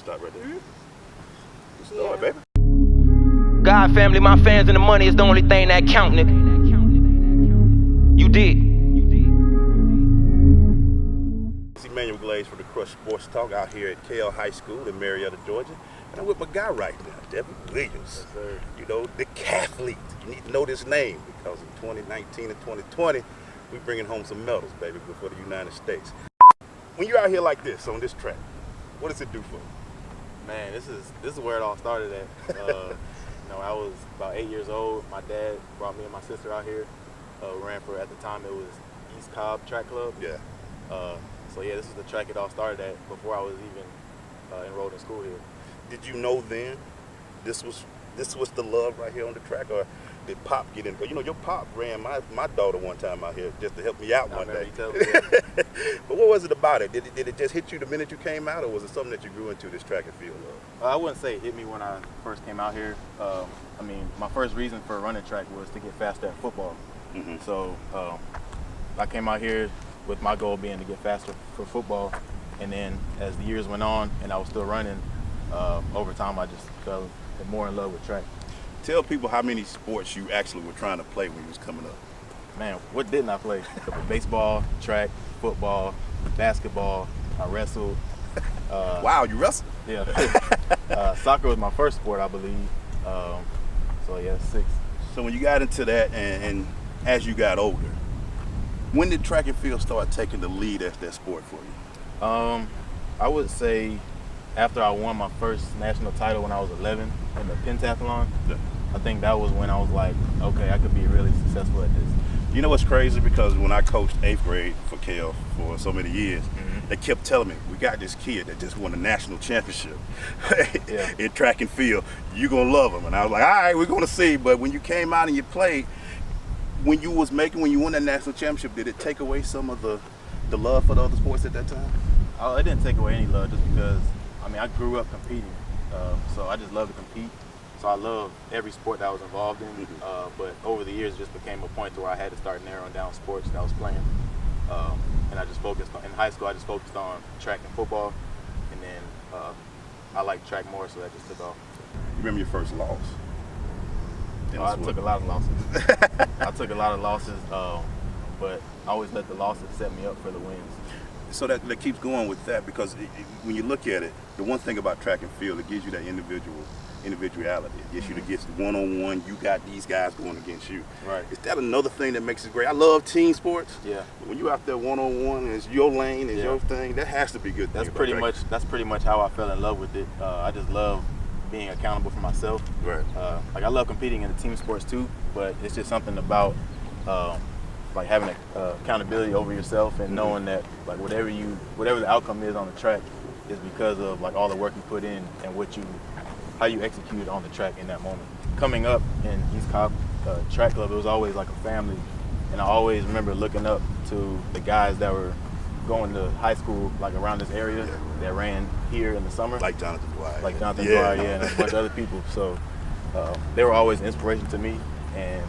stop right there. Good start, baby. God, family, my fans, and the money is the only thing that count, nigga. You did. It's Emmanuel Glaze for the Crush Sports Talk out here at Kell High School in Marietta, Georgia. And I'm with my guy right now, DWilliams. Yes, sir. You know, the Cathlete. You need to know this name because in 2019 and 2020, we're bringing home some medals, baby, for the United States. When you're out here like this on this track, what does it do for you? Man, this is where it all started at. I was about 8 years old. My dad brought me and my sister out here. We ran for, at the time, it was East Cobb Track Club. Yeah. So yeah, this is the track it all started at before I was even enrolled in school here. Did you know then this was the love right here on the track, or did Pop get in? Because you know your Pop ran my daughter one time out here just to help me out one day. But what was it about it? Did it just hit you the minute you came out, or was it something that you grew into, this track and field love? I wouldn't say it hit me when I first came out here. My first reason for running track was to get faster at football. Mm-hmm. So I came out here with my goal being to get faster for football. And then as the years went on and I was still running, over time I just fell more in love with track. Tell people how many sports you actually were trying to play when you was coming up. Man, what didn't I play? Baseball, track, football, basketball, I wrestled. Wow, you wrestled? Yeah. Soccer was my first sport, I believe. So yeah, 6. So when you got into that and as you got older, when did track and field start taking the lead as that sport for you? I would say after I won my first national title when I was 11 in the pentathlon. Yeah. I think that was when I was like, okay, I could be really successful at this. You know what's crazy? Because when I coached 8th grade for Kell for so many years, they kept telling me, we got this kid that just won a national championship in track and field. You're going to love him. And I was like, all right, we're going to see. But when you came out and you played, when you won that national championship, did it take away some of the love for the other sports at that time? Oh, it didn't take away any love just because, I grew up competing. So I just love to compete. So I love every sport that I was involved in, but over the years it just became a point to where I had to start narrowing down sports that I was playing. And I just focused on, in high school I just focused on track and football, and then I liked track more, so that just took off. You remember your first loss? I took a lot of losses. But I always let the losses set me up for the wins. So that keeps going with that, because when you look at it, the one thing about track and field, it gives you that individuality. It gets you to get one-on-one. You got these guys going against you. Right. Is that another thing that makes it great? I love team sports. Yeah. But when you out there one-on-one, it's your lane, it's your thing. That has to be good. That's pretty much how I fell in love with it. I just love being accountable for myself. Right. I love competing in the team sports too, but it's just something about having accountability over yourself and knowing that whatever the outcome is on the track is because of all the work you put in and how you execute on the track in that moment. Coming up in East Cobb Track Club, it was always like a family, and I always remember looking up to the guys that were going to high school around this area that ran here in the summer. Like Jonathan Dwyer. And a bunch of other people. So they were always an inspiration to me, and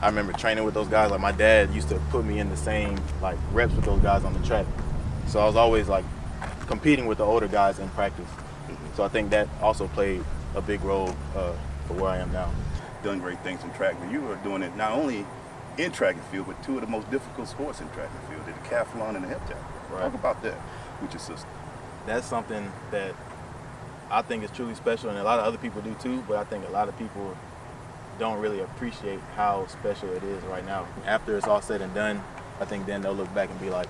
I remember training with those guys. My dad used to put me in the same reps with those guys on the track. So I was always competing with the older guys in practice. So I think that also played a big role for where I am now. Done great things in track, but you were doing it not only in track and field, but two of the most difficult sports in track and field, the decathlon and the hip tackle. Right. Talk about that with your sister. That's something that I think is truly special, and a lot of other people do too, but I think a lot of people don't really appreciate how special it is right now. After it's all said and done, I think then they'll look back and be like,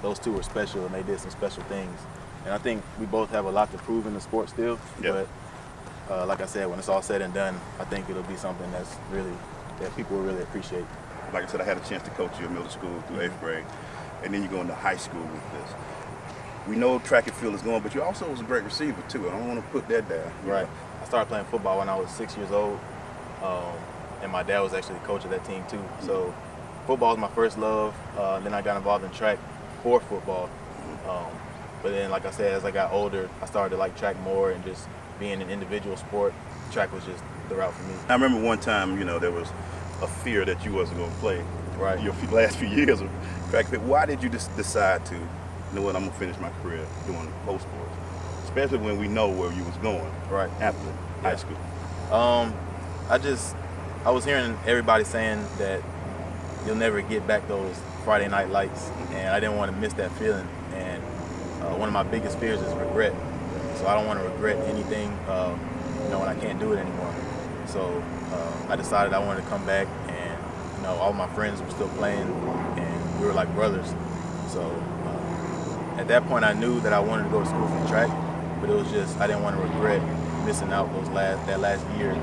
those two were special and they did some special things. And I think we both have a lot to prove in the sport still, but like I said, when it's all said and done, I think it'll be something that people will really appreciate. Like I said, I had a chance to coach you in middle school through 8th grade, and then you go into high school with this. We know track and field is going, but you also was a great receiver too. I don't want to put that down. Right. I started playing football when I was 6 years old, and my dad was actually the coach of that team too. So football was my first love. Then I got involved in track for football. But then, like I said, as I got older, I started to like track more, and just being an individual sport, track was just the route for me. I remember one time, there was a fear that you wasn't going to play. Right. Your last few years of track and field. Why did you just decide to, you know what, I'm going to finish my career doing both sports? especially when we know where you was going Right. after high school? I was hearing everybody saying that you'll never get back those Friday night lights, and I didn't want to miss that feeling. And one of my biggest fears is regret. So I don't want to regret anything, when I can't do it anymore. So I decided I wanted to come back, and all my friends were still playing, and we were like brothers. So at that point, I knew that I wanted to go to school for track, but it was just I didn't want to regret missing out that last year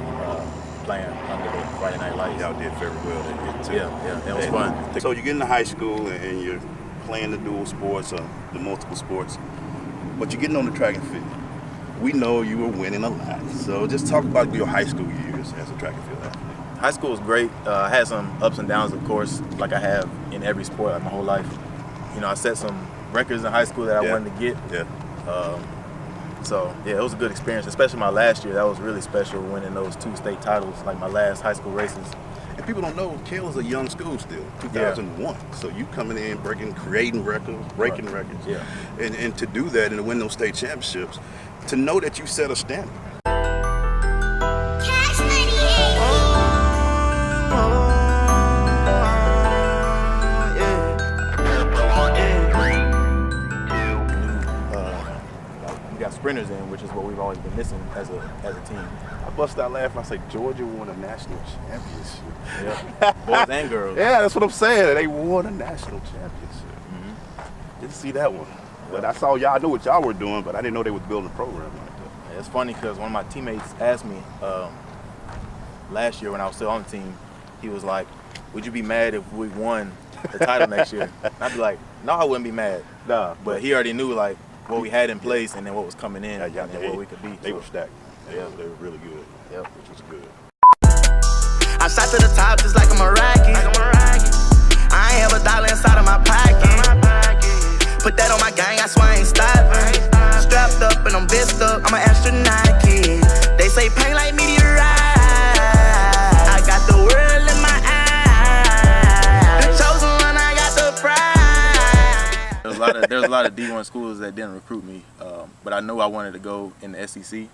playing under the Friday night lights. Y'all did very well that year too. Yeah, it was fun. So you get into high school and you're playing the dual sports or the multiple sports, but you're getting on the track and field. We know you were winning a lot. So just talk about your high school years as a track and field athlete. High school was great. I had some ups and downs, of course, like I have in every sport, like my whole life. I set some records in high school that I wanted to get. Yeah. So it was a good experience, especially my last year. That was really special, winning those 2 state titles, like my last high school races. And people don't know, Kell is a young school still, 2001. So you coming in, creating records, breaking records. Yeah. And to do that and to win those state championships, to know that you set a standard. Sprinters in, which is what we've always been missing as a team. I bust out laughing. I say Georgia won a national championship. Yeah, boys and girls. Yeah, that's what I'm saying. They won a national championship. Mm-hmm. Didn't see that one, but I saw y'all knew what y'all were doing, but I didn't know they was building a program like that. It's funny because one of my teammates asked me last year when I was still on the team. He was like, "Would you be mad if we won the title next year?" And I'd be like, "No, I wouldn't be mad." Nah, but he already knew like what we had in place and then what was coming in and what we could be. They were stacked. Yeah, they were really good. Yep. Which was good. I shot to the top just like I'm a rocket. I ain't have a dollar inside of my pocket. Put that on my gang, I swear I ain't stopping. Strapped up and I'm vest up, I'm an astronaut kid. They say pain like meteorite. I got the world in my eyes. The chosen one, I got the prize. There's a lot of D1 schools that didn't recruit me, but I knew I wanted to go in the SEC.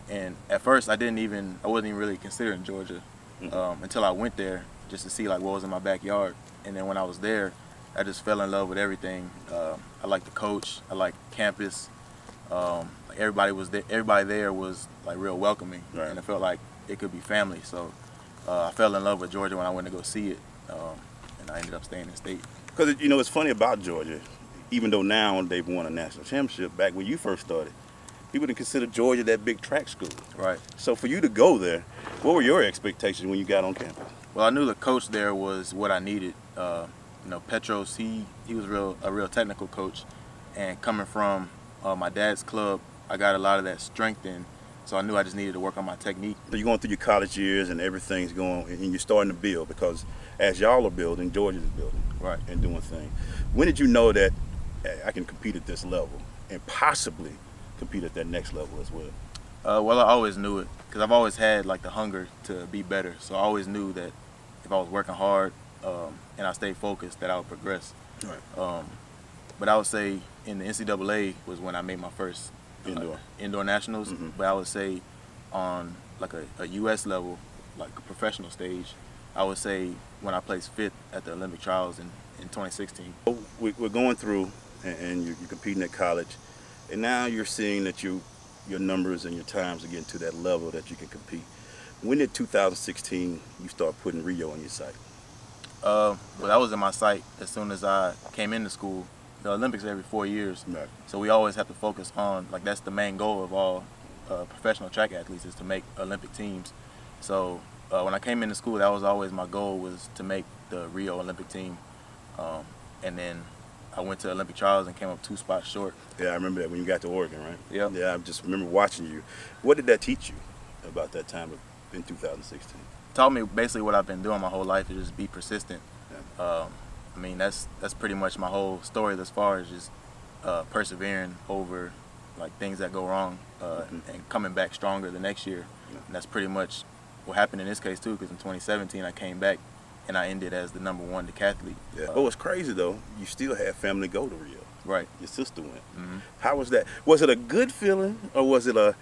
And at first I wasn't even really considering Georgia until I went there just to see like what was in my backyard. And then when I was there, I just fell in love with everything. I liked the coach, I liked campus. Everybody there was like real welcoming, right. And it felt like it could be family. So I fell in love with Georgia when I went to go see it, and I ended up staying in state. Because it's funny about Georgia, even though now they've won a national championship, back when you first started, people didn't consider Georgia that big track school. Right. So for you to go there, what were your expectations when you got on campus? Well, I knew the coach there was what I needed. Petros, he was a real technical coach, and coming from my dad's club, I got a lot of that strength in. So I knew I just needed to work on my technique. So you're going through your college years and everything's going, and you're starting to build, because as y'all are building, Georgia's building, right, and doing things. When did you know that I can compete at this level and possibly compete at that next level as well? Well, I always knew it because I've always had like the hunger to be better. So I always knew that if I was working hard and I stayed focused, that I would progress. Right. But I would say in the NCAA was when I made my first indoor nationals. Mm-hmm. But I would say on like a U.S. level, like a professional stage, I would say when I placed 5th at the Olympic trials in 2016. We're going through, and you're competing at college, and now you're seeing that your numbers and your times are getting to that level that you can compete. When did 2016 you start putting Rio on your sight? Well, that was in my sight as soon as I came into school. The Olympics are every 4 years, right. So we always have to focus on, like, that's the main goal of all professional track athletes, is to make Olympic teams. So when I came into school, that was always my goal, was to make the Rio Olympic team. And then I went to Olympic trials and came up 2 spots short. Yeah, I remember that when you got to Oregon, right? Yep. Yeah, I just remember watching you. What did that teach you about that time in 2016? It taught me basically what I've been doing my whole life, is just be persistent. Yeah. I mean, that's pretty much my whole story as far as just persevering over like things that go wrong and coming back stronger the next year. Yeah. And that's pretty much what happened in this case too, because in 2017 I came back and I ended as the #1 decathlete. Yeah. But what's crazy though, you still had family go to Rio. Right. Your sister went. How was that? Was it a good feeling, or was it a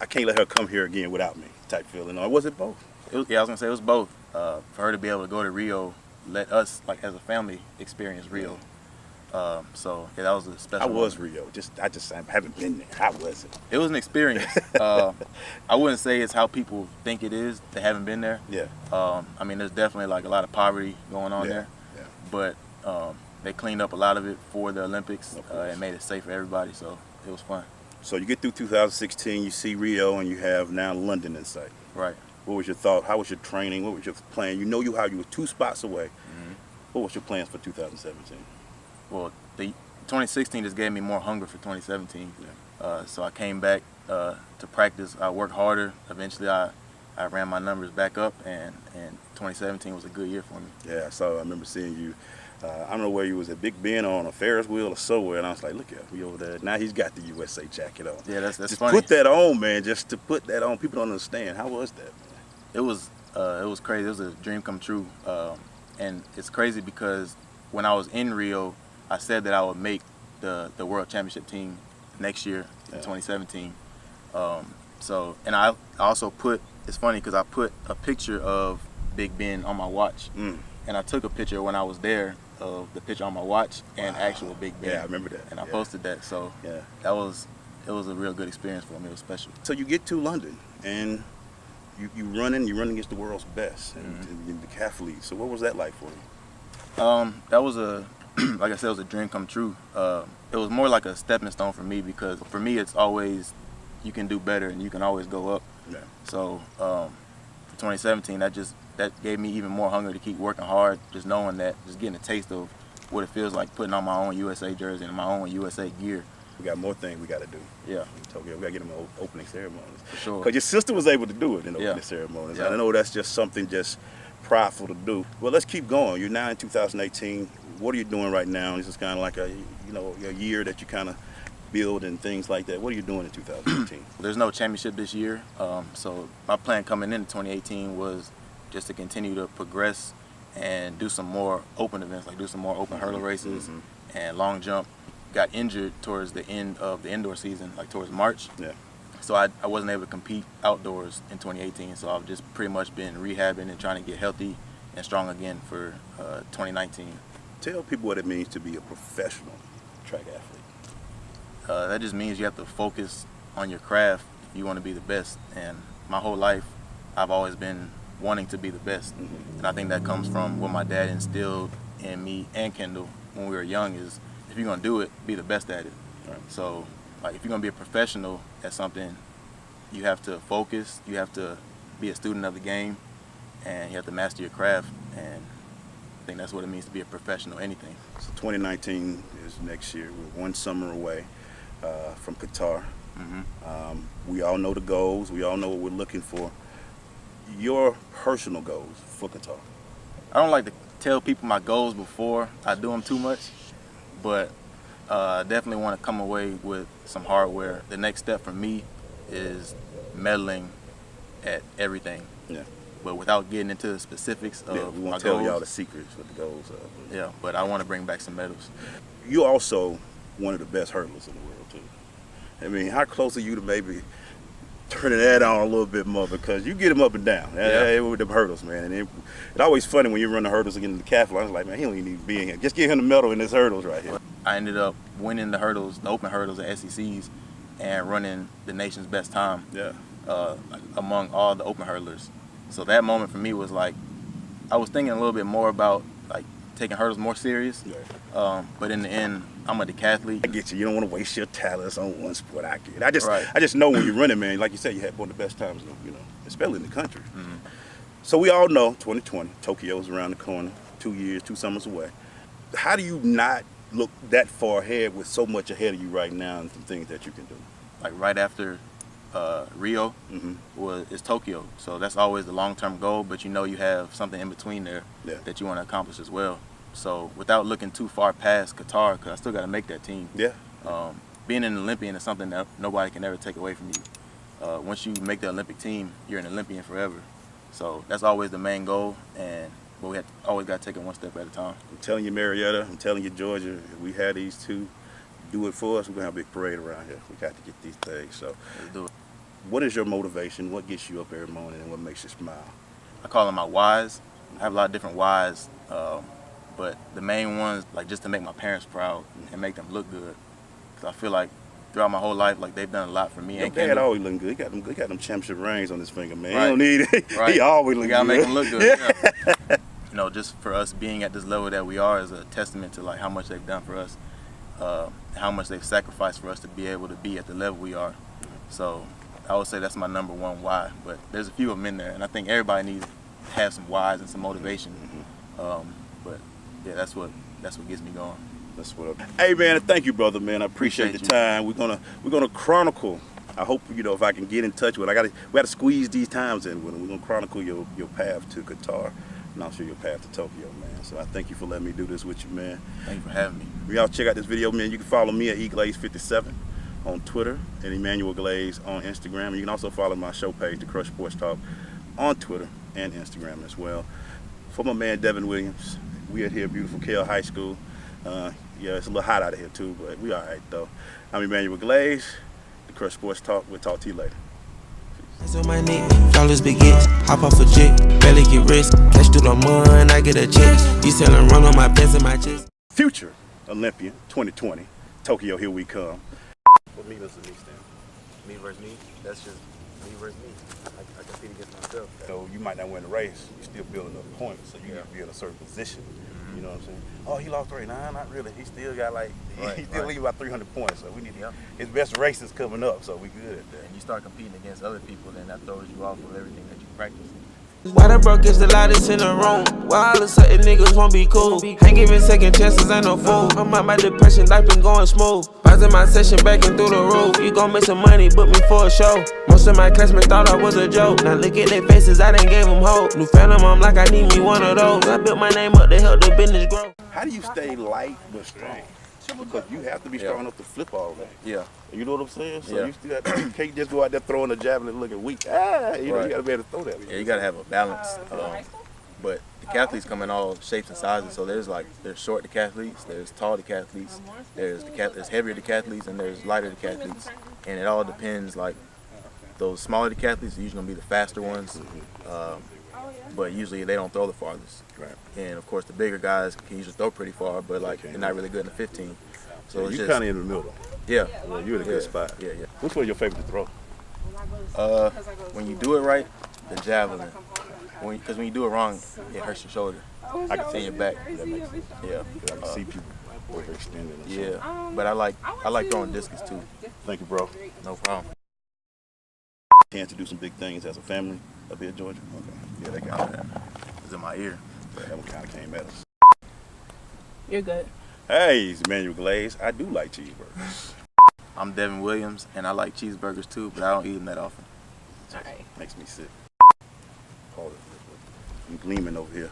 I can't let her come here again without me type feeling, or was it both? Yeah, I was gonna say it was both. For her to be able to go to Rio, let us like as a family experience Rio. So yeah, that was a special. How was moment. Rio? I just haven't been there. How was it? It was an experience. I wouldn't say it's how people think it is. They haven't been there. Yeah. I mean, there's definitely like a lot of poverty going on there. Yeah. But they cleaned up a lot of it for the Olympics and made it safe for everybody. So it was fun. So you get through 2016, you see Rio, and you have now London in sight. Right. What was your thought? How was your training? What was your plan? You how you were 2 spots away. What was your plans for 2017? Well, the 2016 just gave me more hunger for 2017. So I came back to practice. I worked harder. Eventually, I ran my numbers back up, and 2017 was a good year for me. Yeah, I remember seeing you. I don't know where you was at Big Ben on a Ferris wheel or somewhere, and I was like, look at him, he over there. Now he's got the USA jacket on. Yeah, that's just funny. Put that on, man. Just to put that on, people don't understand. How was that? It was crazy. It was a dream come true, and it's crazy because when I was in Rio, I said that I would make the World Championship team next year in 2017. And I also put. It's funny because I put a picture of Big Ben on my watch, and I took a picture when I was there of the picture on my watch and actual Big Ben. Yeah, I remember that. And I posted that. So yeah, it was a real good experience for me. It was special. So you get to London and you run against the world's best in the decathlete. So what was that like for you? That was like I said, it was a dream come true. It was more like a stepping stone for me because for me it's always you can do better and you can always go up. Yeah. So for 2017, that gave me even more hunger to keep working hard, just knowing that, just getting a taste of what it feels like putting on my own USA jersey and my own USA gear. We got more things we got to do. Yeah. In Tokyo, we got to get them opening ceremonies. For sure. Because your sister was able to do it in opening ceremonies. Yeah. I know that's just something just prideful to do. Well, let's keep going. You're now in 2018. What are you doing right now? This is kind of like a year that you kind of build and things like that. What are you doing in 2018? There's no championship this year, so my plan coming into 2018 was just to continue to progress and do some more open events, like do some more open hurdle races and long jump. Got injured towards the end of the indoor season, like towards March. Yeah. So I wasn't able to compete outdoors in 2018. So I've just pretty much been rehabbing and trying to get healthy and strong again for 2019. Tell people what it means to be a professional track athlete. That just means you have to focus on your craft if you want to be the best. And my whole life, I've always been wanting to be the best. And I think that comes from what my dad instilled in me and Kendall when we were young is if you're going to do it, be the best at it. Right. So like if you're going to be a professional at something, you have to focus, you have to be a student of the game, and you have to master your craft. And I think that's what it means to be a professional, anything. So 2019 is next year. We're one summer away from Qatar. We all know the goals. We all know what we're looking for. Your personal goals for Qatar? I don't like to tell people my goals before I do them too much, but I definitely want to come away with some hardware. The next step for me is medaling at everything. Yeah. But without getting into the specifics of we my won't tell goals. y'all the secrets what the goals are. Yeah, but I want to bring back some medals. You're also one of the best hurdlers in the world too. I mean, how close are you to maybe turning that on a little bit more, because you get them up and down with them hurdles, man. And it's always funny when you run the hurdles against the decathlon. I was like, man, he don't even need to be in here. Just give him the medal in his hurdles right here. I ended up winning the hurdles, the open hurdles at SECs, and running the nation's best time among all the open hurdlers. So that moment for me was like, I was thinking a little bit more about like taking hurdles more serious. But in the end, I'm a decathlete. I get you. You don't want to waste your talents on one sport. I get it. I just know when you're running, man, like you said, you had one of the best times, especially in the country. So we all know 2020, Tokyo's around the corner, 2 years, 2 summers away. How do you not look that far ahead with so much ahead of you right now and some things that you can do? Like right after Rio is Tokyo. So that's always the long-term goal, but you have something in between there that you want to accomplish as well. So without looking too far past Qatar, because I still got to make that team. Being an Olympian is something that nobody can ever take away from you. Once you make the Olympic team, you're an Olympian forever. So that's always the main goal, but we always got to take it one step at a time. I'm telling you, Marietta, I'm telling you, Georgia, if we had these two do it for us, we're gonna have a big parade around here. We got to get these things. So Let's do it. what is your motivation? What gets you up every morning and what makes you smile? I call them my whys. I have a lot of different whys, but the main ones, like just to make my parents proud and make them look good. Because I feel like throughout my whole life, like they've done a lot for me. Your dad always looking good. He got them championship rings on his finger, man. Right. He don't need it. Right. He always We look gotta good. make them look good. Yeah. You know, just for us being at this level that we are is a testament to like how much they've done for us, how much they've sacrificed for us to be able to be at the level we are. So I would say that's my number one why. But there's a few of them in there, and I think everybody needs to have some whys and some motivation. But yeah, that's what gets me going. That's what up. Hey man, thank you, brother, man. I appreciate the time. We're gonna chronicle. I hope if I can get in touch with. We got to squeeze these times in with him. We're gonna chronicle your path to Qatar, and also your path to Tokyo, man. So I thank you for letting me do this with you, man. Thank you for having me. Y'all check out this video, man. You can follow me at eGlaze57 on Twitter and Emmanuel Glaze on Instagram. And you can also follow my show page, The Crush Sports Talk, on Twitter and Instagram as well. For my man Devin Williams, we are here at beautiful Kell High School. Yeah, it's a little hot out of here too, but we all right though. I'm Emmanuel Glaze, The Crush Sports Talk. We'll talk to you later. On my knee, flawless baguettes, hop off a jet, barely get rest, cash through the mud, I get a check. You selling run on my pants and my chest. Future Olympian 2020, Tokyo, here we come. What me versus me stand? Me versus me, that's just me versus me. I compete against myself. So you might not win the race, you still building up points, so you need to be in a certain position. You know what I'm saying? Oh, he lost 3. Nah, not really. He still got he still leave about 300 points. So we need his best race is coming up, so we good at that. And you start competing against other people, then that throws you off of everything that you practice. Why the broke is the loudest in the room? Why all of a sudden niggas won't be cool? Ain't giving second chances, ain't no fool. I'm out my depression, life been going smooth. Pausing my session, backing through the roof. You gon' make some money, book me for a show. Most of my classmates thought I was a joke. Now look at their faces, I done gave them hope. New phantom, I'm like I need me one of those. I built my name up to help the business grow. How do you stay light but strong? Because you have to be strong enough to flip all that. Yeah. You know what I'm saying? So you still you can't just go out there throwing a javelin looking weak. You know, you gotta be able to throw that. Yeah, you gotta have a balance. But the decathletes come in all shapes and sizes. So there's short decathletes, there's tall decathletes, there's heavier decathletes, and there's lighter decathletes. And it all depends. Like those smaller decathletes are usually gonna be the faster ones. But usually they don't throw the farthest. Right. And of course the bigger guys can usually throw pretty far, but they're not really good in the 15. So it's you're kind of in the middle. Yeah. Well, you're in a good spot. Yeah. Which one's your favorite to throw? When you do it right, the javelin. Because when you do it wrong, it hurts your shoulder. I can see your back. That makes sense. Yeah. I can see people overextending. Yeah. But I like throwing discus too. Thank you, bro. No problem. Chance to do some big things as a family up here in Georgia. Okay. Yeah, they got that. It's in my ear. That one kind of came at us. You're good. Hey, it's Emmanuel Glaze. I do like cheeseburgers. I'm Devin Williams, and I like cheeseburgers too, but I don't eat them that often. All right. Makes me sick. I'm gleaming over here.